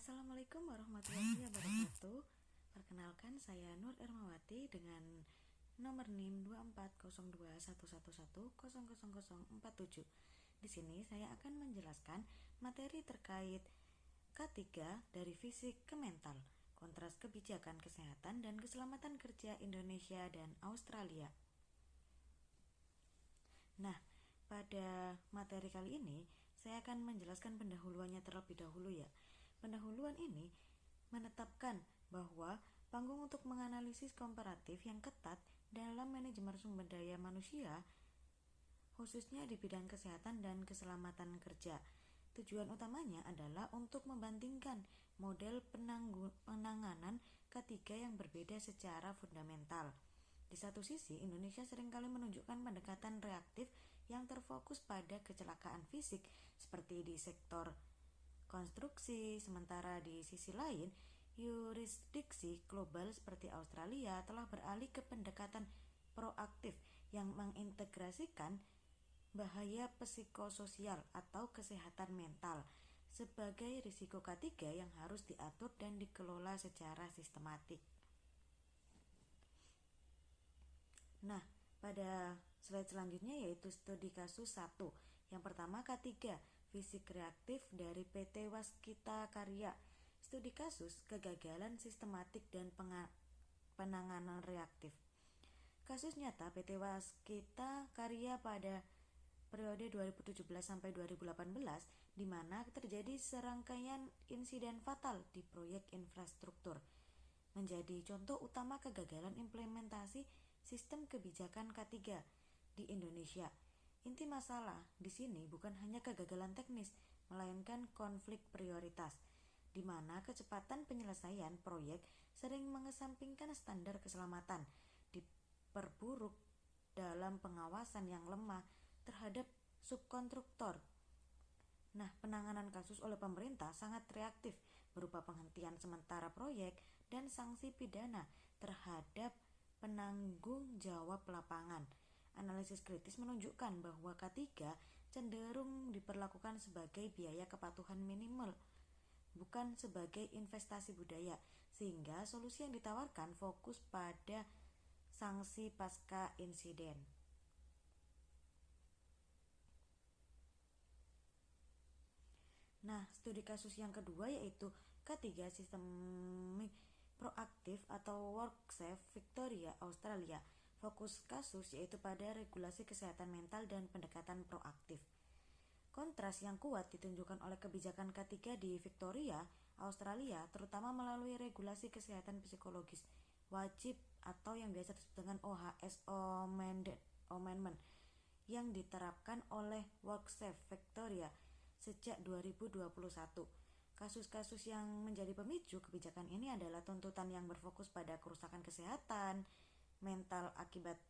Assalamualaikum warahmatullahi wabarakatuh. Perkenalkan, saya Nur Ermawati dengan nomor NIM 240211100047. Di sini saya akan menjelaskan materi terkait K3 dari fisik ke mental, kontras kebijakan kesehatan dan keselamatan kerja Indonesia dan Australia. Nah, pada materi kali ini saya akan menjelaskan pendahuluannya terlebih dahulu ya. Pendahuluan ini menetapkan bahwa panggung untuk menganalisis komparatif yang ketat dalam manajemen sumber daya manusia, khususnya di bidang kesehatan dan keselamatan kerja. Tujuan utamanya adalah untuk membandingkan model penanganan K3 yang berbeda secara fundamental. Di satu sisi, Indonesia seringkali menunjukkan pendekatan reaktif yang terfokus pada kecelakaan fisik seperti di sektor konstruksi, sementara di sisi lain, yurisdiksi global seperti Australia telah beralih ke pendekatan proaktif yang mengintegrasikan bahaya psikososial atau kesehatan mental sebagai risiko K3 yang harus diatur dan dikelola secara sistematik. Nah, pada slide selanjutnya yaitu studi kasus 1. Yang pertama, K3, fisik reaktif dari PT Waskita Karya. Studi kasus kegagalan sistematik dan penanganan reaktif. Kasus nyata PT Waskita Karya pada periode 2017 sampai 2018 di mana terjadi serangkaian insiden fatal di proyek infrastruktur. Menjadi contoh utama kegagalan implementasi sistem kebijakan K3 di Indonesia. Inti masalah di sini bukan hanya kegagalan teknis, melainkan konflik prioritas, di mana kecepatan penyelesaian proyek sering mengesampingkan standar keselamatan, diperburuk dalam pengawasan yang lemah terhadap subkontraktor. Nah, penanganan kasus oleh pemerintah sangat reaktif, berupa penghentian sementara proyek dan sanksi pidana terhadap penanggung jawab lapangan. Analisis kritis menunjukkan bahwa K3 cenderung diperlakukan sebagai biaya kepatuhan minimal, bukan sebagai investasi budaya, sehingga solusi yang ditawarkan fokus pada sanksi pasca insiden. Nah, studi kasus yang kedua yaitu K3 sistemik proaktif atau WorkSafe Victoria, Australia. Fokus kasus yaitu pada regulasi kesehatan mental dan pendekatan proaktif. Kontras yang kuat ditunjukkan oleh kebijakan K3 di Victoria, Australia, terutama melalui regulasi kesehatan psikologis wajib atau yang biasa disebut dengan OHS Amendment yang diterapkan oleh WorkSafe Victoria sejak 2021. Kasus-kasus yang menjadi pemicu kebijakan ini adalah tuntutan yang berfokus pada kerusakan kesehatan mental akibat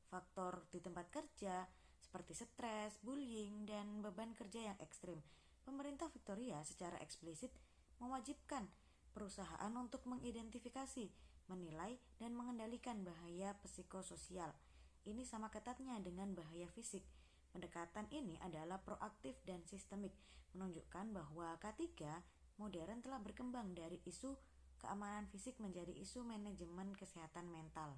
faktor di tempat kerja seperti stres, bullying, dan beban kerja yang ekstrim. Pemerintah Victoria secara eksplisit mewajibkan perusahaan untuk mengidentifikasi, menilai, dan mengendalikan bahaya psikososial. Ini sama ketatnya dengan bahaya fisik. Pendekatan ini adalah proaktif dan sistemik, menunjukkan bahwa K3 modern telah berkembang dari isu keamanan fisik menjadi isu manajemen kesehatan mental.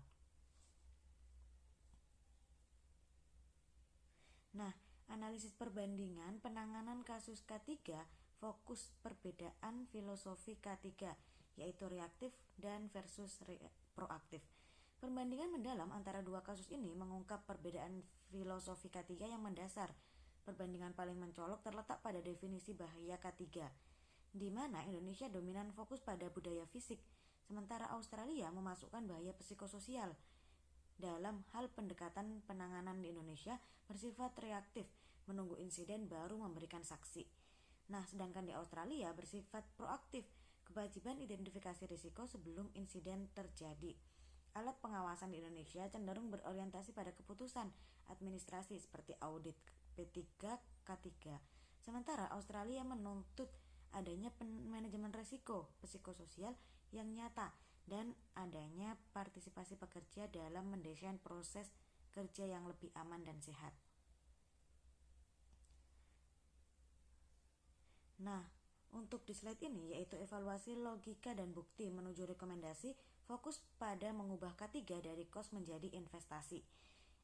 Nah, analisis perbandingan penanganan kasus K3 fokus perbedaan filosofi K3, yaitu reaktif dan versus proaktif. Perbandingan mendalam antara dua kasus ini mengungkap perbedaan filosofi K3 yang mendasar. Perbandingan paling mencolok terletak pada definisi bahaya K3, di mana Indonesia dominan fokus pada budaya fisik, sementara Australia memasukkan bahaya psikososial. Dalam hal pendekatan penanganan di Indonesia bersifat reaktif, menunggu insiden baru memberikan saksi. Nah, sedangkan di Australia bersifat proaktif, kewajiban identifikasi risiko sebelum insiden terjadi. Alat pengawasan di Indonesia cenderung berorientasi pada keputusan administrasi seperti audit P3 K3. Sementara Australia menuntut adanya manajemen risiko psikososial yang nyata dan adanya partisipasi pekerja dalam mendesain proses kerja yang lebih aman dan sehat. Nah, Untuk di slide ini yaitu evaluasi logika dan bukti menuju rekomendasi, fokus pada mengubah K3 dari kos menjadi investasi.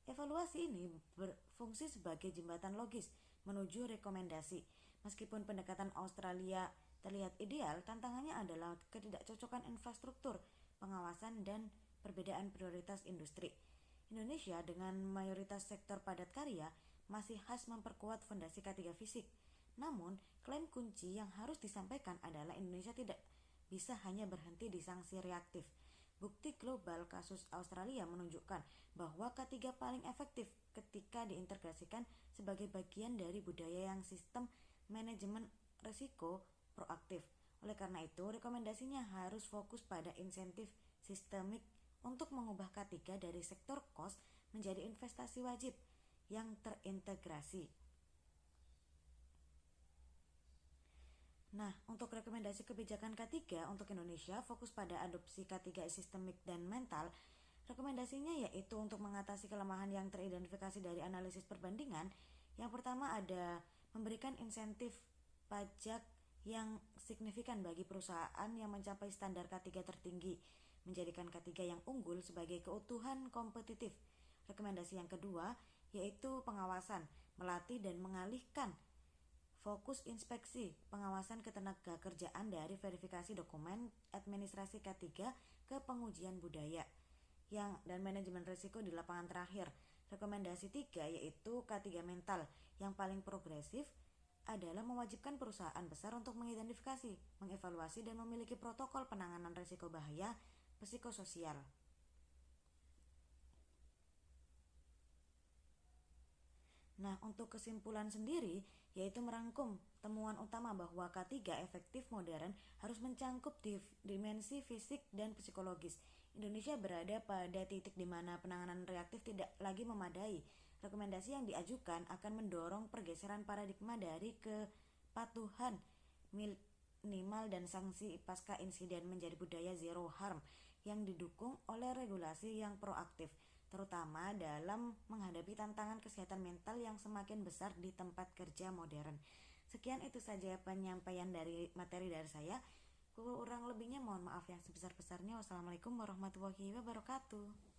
Evaluasi ini berfungsi sebagai jembatan logis menuju rekomendasi. Meskipun pendekatan Australia terlihat ideal, tantangannya adalah ketidakcocokan infrastruktur, pengawasan, dan perbedaan prioritas industri. Indonesia dengan mayoritas sektor padat karya masih khas memperkuat fondasi K3 fisik. Namun, klaim kunci yang harus disampaikan adalah Indonesia tidak bisa hanya berhenti di sanksi reaktif. Bukti global kasus Australia menunjukkan bahwa K3 paling efektif ketika diintegrasikan sebagai bagian dari budaya yang sistem manajemen risiko proaktif. Oleh karena itu, rekomendasinya harus fokus pada insentif sistemik untuk mengubah K3 dari sektor cost menjadi investasi wajib yang terintegrasi. Nah, untuk rekomendasi kebijakan K3 untuk Indonesia fokus pada adopsi K3 sistemik dan mental. Rekomendasinya yaitu untuk mengatasi kelemahan yang teridentifikasi dari analisis perbandingan. Yang pertama ada memberikan insentif pajak yang signifikan bagi perusahaan yang mencapai standar K3 tertinggi, menjadikan K3 yang unggul sebagai keutuhan kompetitif. Rekomendasi yang kedua yaitu pengawasan, melatih dan mengalihkan fokus inspeksi pengawasan ketenaga kerjaan dari verifikasi dokumen administrasi K3 ke pengujian budaya dan manajemen risiko di lapangan terakhir. Rekomendasi 3 yaitu K3 mental yang paling progresif adalah mewajibkan perusahaan besar untuk mengidentifikasi, mengevaluasi dan memiliki protokol penanganan risiko bahaya psikososial. Nah, untuk kesimpulan sendiri, yaitu merangkum temuan utama bahwa K3 efektif modern harus mencangkup dimensi fisik dan psikologis. Indonesia berada pada titik di mana penanganan reaktif tidak lagi memadai. Rekomendasi yang diajukan akan mendorong pergeseran paradigma dari kepatuhan minimal dan sanksi pasca insiden menjadi budaya zero harm yang didukung oleh regulasi yang proaktif, terutama dalam menghadapi tantangan kesehatan mental yang semakin besar di tempat kerja modern. Sekian itu saja penyampaian dari materi dari saya. Kurang lebihnya mohon maaf yang sebesar-besarnya. Wassalamualaikum warahmatullahi wabarakatuh.